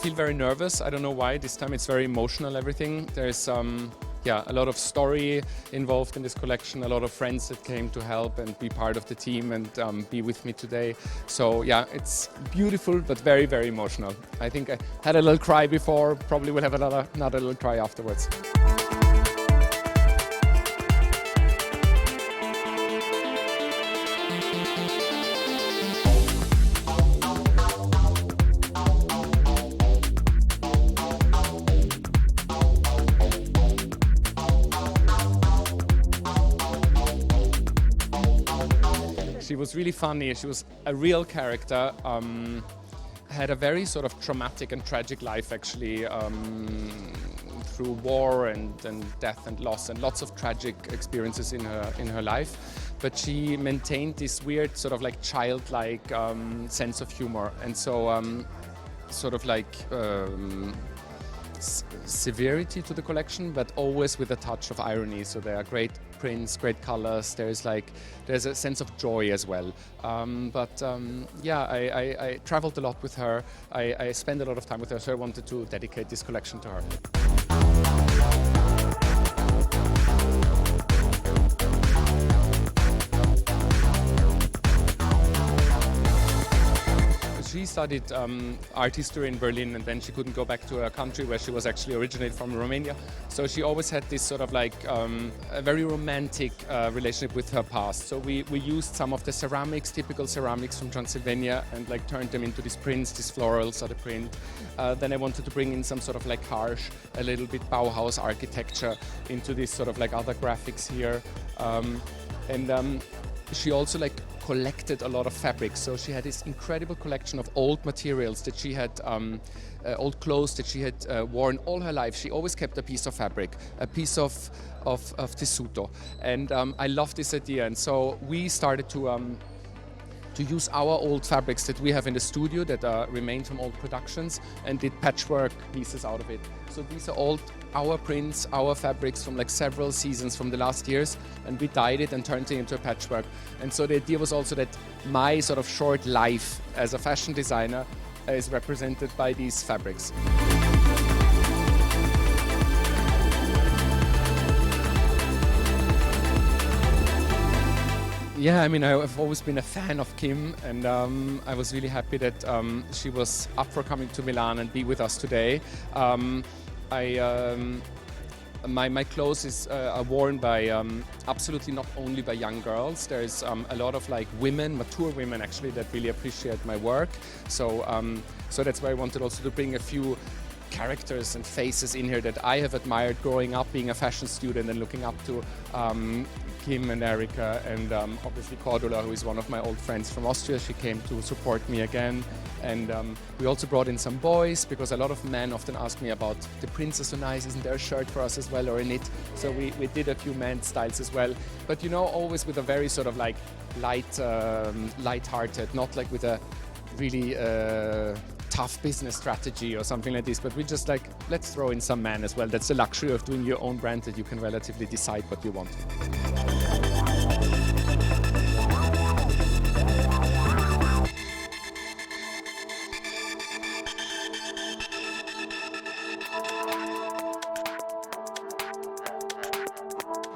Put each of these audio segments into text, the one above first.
feel very nervous. I don't know why. This time it's very emotional, everything. There's yeah, a lot of story involved in this collection, a lot of friends that came to help and be part of the team and be with me today. So yeah, it's beautiful but very, very emotional. I think I had a little cry before, probably will have another little cry afterwards. She was really funny. She was a real character. Had a very sort of traumatic and tragic life, actually, through war and death and loss and lots of tragic experiences in her life. But she maintained this weird sort of like childlike sense of humor, and so sort of like severity to the collection, but always with a touch of irony. So there are great prints, great colors. There's a sense of joy as well. Yeah, I traveled a lot with her. I spent a lot of time with her, so I wanted to dedicate this collection to her. She studied art history in Berlin, and then she couldn't go back to her country where she was actually originated from, Romania. So she always had this sort of like a very romantic relationship with her past. So we used some of the ceramics, typical ceramics from Transylvania, and like turned them into these prints, these florals are the print. Then I wanted to bring in some sort of like harsh, a little bit Bauhaus architecture into this sort of like other graphics here. She also like collected a lot of fabrics, so she had this incredible collection of old materials that she had, old clothes that she had worn all her life. She always kept a piece of fabric, a piece of tessuto, and I love this idea. And so we started to use our old fabrics that we have in the studio that remained from old productions, and did patchwork pieces out of it. So these are all our prints, our fabrics from like several seasons from the last years, and we dyed it and turned it into a patchwork. And so the idea was also that my sort of short life as a fashion designer is represented by these fabrics. Yeah, I mean, I've always been a fan of Kim, and I was really happy that she was up for coming to Milan and be with us today. My clothes are worn by absolutely not only by young girls. There's a lot of like women, mature women actually, that really appreciate my work. So that's why I wanted also to bring a few characters and faces in here that I have admired growing up, being a fashion student and looking up to Kim and Erika, and obviously Cordula, who is one of my old friends from Austria. She came to support me again. And we also brought in some boys, because a lot of men often ask me about the prints are so nice, isn't there a shirt for us as well or a knit? So we did a few men's styles as well. But you know, always with a very sort of like light-hearted, not like with a really tough business strategy or something like this, but we just like, let's throw in some men as well. That's the luxury of doing your own brand, that you can relatively decide what you want.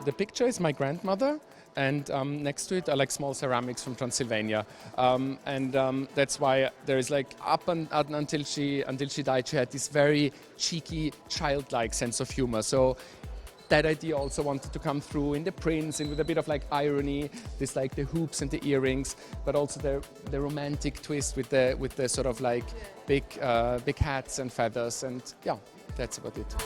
The picture is my grandmother, and next to it are like small ceramics from Transylvania, that's why there is like until she died, she had this very cheeky, childlike sense of humor. So that idea also wanted to come through in the prints, and with a bit of like irony, this like the hoops and the earrings, but also the romantic twist with the sort of like big hats and feathers, and yeah, that's about it.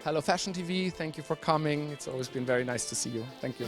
Hello FashionTV, thank you for coming. It's always been very nice to see you. Thank you.